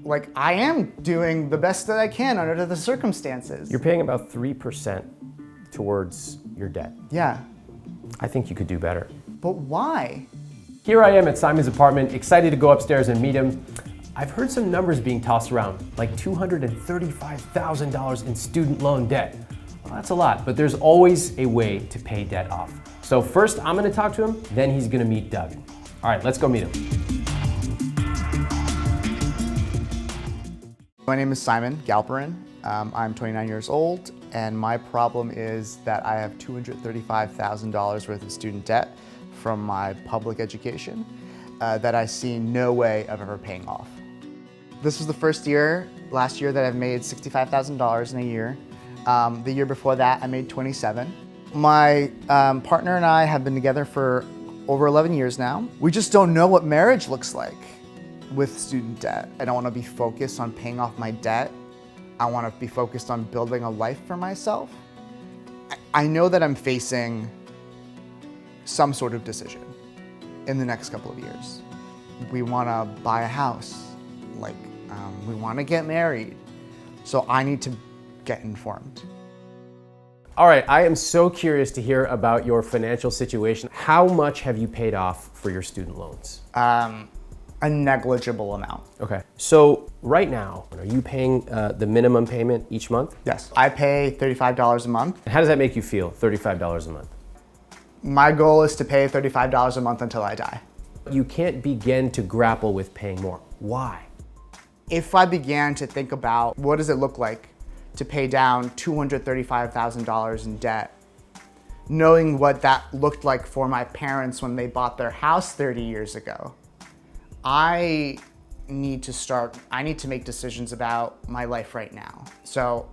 Like, I am doing the best that I can under the circumstances. You're paying about 3% towards your debt. Yeah. I think you could do better. But why? Here I am at Simon's apartment, excited to go upstairs and meet him. I've heard some numbers being tossed around, like $235,000 in student loan debt. Well, that's a lot, but there's always a way to pay debt off. So first I'm gonna talk to him, then he's gonna meet Doug. All right, let's go meet him. My name is Simon Galperin. I'm 29 years old, and my problem is that I have $235,000 worth of student debt from my public education that I see no way of ever paying off. This was the first year, last year, that I've made $65,000 in a year. The year before that, I made 27. My partner and I have been together for over 11 years now. We just don't know what marriage looks like with student debt. I don't want to be focused on paying off my debt. I want to be focused on building a life for myself. I know that I'm facing some sort of decision in the next couple of years. We want to buy a house, we want to get married. So I need to get informed. All right, I am so curious to hear about your financial situation. How much have you paid off for your student loans? A negligible amount. Okay, so right now, are you paying the minimum payment each month? Yes, I pay $35 a month. How does that make you feel, $35 a month? My goal is to pay $35 a month until I die. You can't begin to grapple with paying more. Why? If I began to think about what does it look like to pay down $235,000 in debt, knowing what that looked like for my parents when they bought their house 30 years ago, I need to make decisions about my life right now. So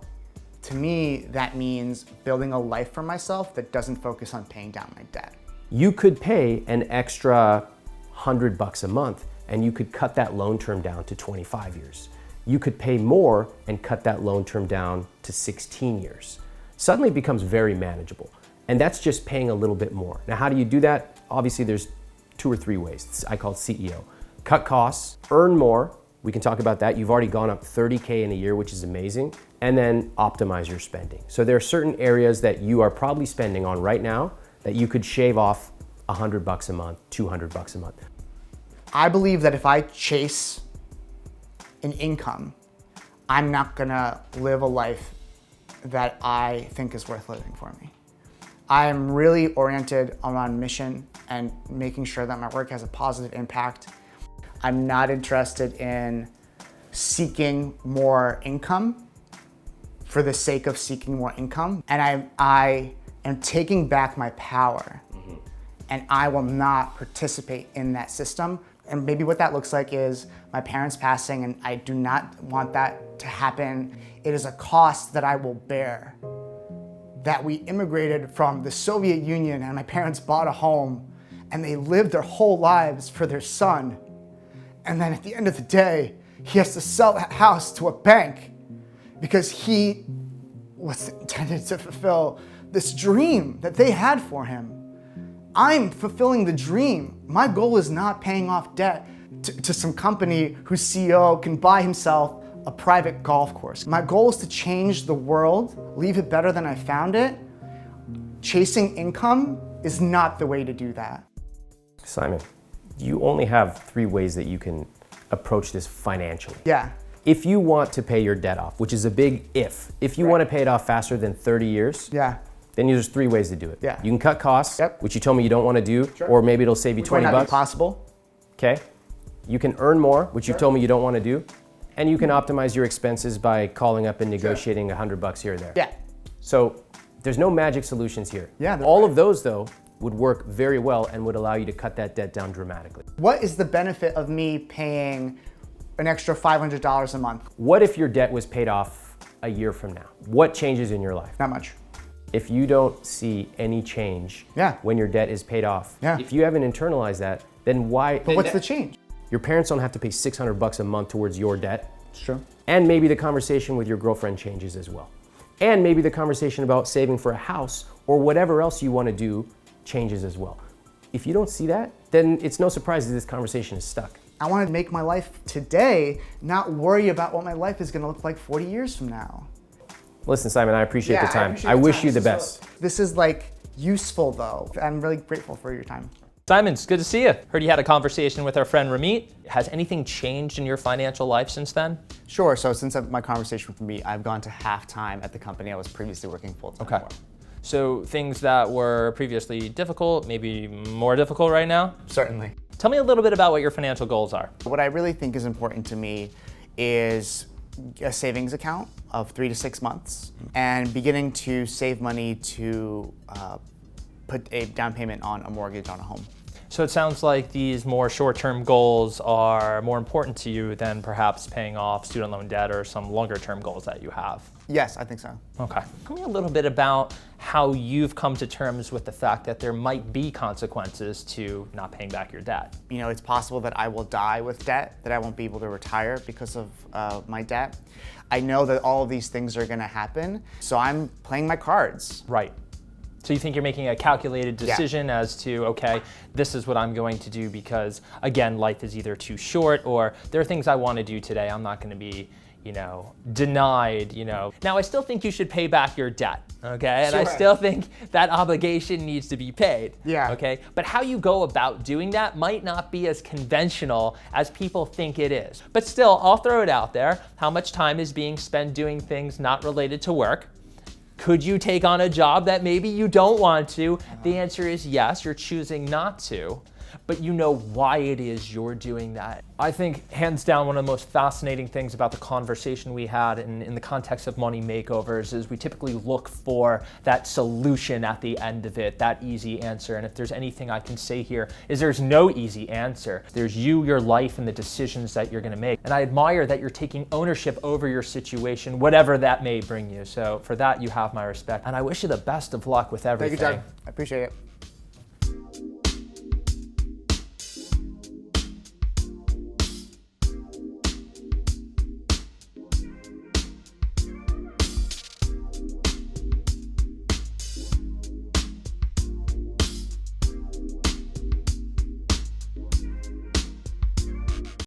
to me, that means building a life for myself that doesn't focus on paying down my debt. You could pay an extra $100 a month and you could cut that loan term down to 25 years. You could pay more and cut that loan term down to 16 years. Suddenly it becomes very manageable. And that's just paying a little bit more. Now, how do you do that? Obviously, there's 2 or 3 ways. I call it CEO. Cut costs, earn more. We can talk about that. You've already gone up 30K in a year, which is amazing. And then optimize your spending. So there are certain areas that you are probably spending on right now that you could shave off $100 a month, $200 a month. I believe that if I chase an income, I'm not gonna live a life that I think is worth living for me. I am really oriented around mission and making sure that my work has a positive impact. I'm not interested in seeking more income for the sake of seeking more income. And I am taking back my power, and I will not participate in that system. And maybe what that looks like is my parents passing, and I do not want that to happen. It is a cost that I will bear. That we immigrated from the Soviet Union and my parents bought a home and they lived their whole lives for their son. And then at the end of the day, he has to sell that house to a bank because he was intended to fulfill this dream that they had for him. I'm fulfilling the dream. My goal is not paying off debt to some company whose CEO can buy himself a private golf course. My goal is to change the world, leave it better than I found it. Chasing income is not the way to do that. Simon, you only have 3 ways that you can approach this financially. Yeah. If you want to pay your debt off, which is a big if you want to pay it off faster than 30 years, yeah, then there's 3 ways to do it. Yeah. You can cut costs, Yep. which you told me you don't want to do, or maybe it'll save you 20 might not bucks. be possible. Okay. You can earn more, which you've told me you don't want to do, and you can optimize your expenses by calling up and negotiating $100 here or there. Yeah. So there's no magic solutions here. Yeah, All of those, though, would work very well and would allow you to cut that debt down dramatically. What is the benefit of me paying an extra $500 a month? What if your debt was paid off a year from now? What changes in your life? Not much. If you don't see any change when your debt is paid off, if you haven't internalized that, then why? But what's the change? Your parents don't have to pay $600 a month towards your debt. It's true. And maybe the conversation with your girlfriend changes as well. And maybe the conversation about saving for a house or whatever else you want to do changes as well. If you don't see that, then it's no surprise that this conversation is stuck. I want to make my life today, not worry about what my life is going to look like 40 years from now. Listen, Simon, I appreciate the time. appreciate I the wish time. you the best. This is like useful though. I'm really grateful for your time. Simon, it's good to see you. Heard you had a conversation with our friend Ramit. Has anything changed in your financial life since then? Sure, so since my conversation with me, I've gone to half-time at the company I was previously working full-time Okay. for. So things that were previously difficult, maybe more difficult right now? Certainly. Tell me a little bit about what your financial goals are. What I really think is important to me is a savings account of 3 to 6 months and beginning to save money to put a down payment on a mortgage on a home. So it sounds like these more short-term goals are more important to you than perhaps paying off student loan debt or some longer-term goals that you have. Yes, I think so. Okay. Tell me a little bit about how you've come to terms with the fact that there might be consequences to not paying back your debt. You know, it's possible that I will die with debt, that I won't be able to retire because of my debt. I know that all of these things are gonna happen, so I'm playing my cards. Right. So you think you're making a calculated decision as to, okay, this is what I'm going to do because, again, life is either too short or there are things I want to do today. I'm not going to be, denied, Now, I still think you should pay back your debt, okay? And I Sure. still think that obligation needs to be paid, Yeah. okay? But how you go about doing that might not be as conventional as people think it is. But still, I'll throw it out there. How much time is being spent doing things not related to work? Could you take on a job that maybe you don't want to? The answer is yes, you're choosing not to, but you know why it is you're doing that. I think hands down one of the most fascinating things about the conversation we had in the context of Money Makeovers is we typically look for that solution at the end of it, that easy answer. And if there's anything I can say here is there's no easy answer. There's you, your life, and the decisions that you're gonna make. And I admire that you're taking ownership over your situation, whatever that may bring you. So for that, you have my respect. And I wish you the best of luck with everything. Thank you, John. I appreciate it.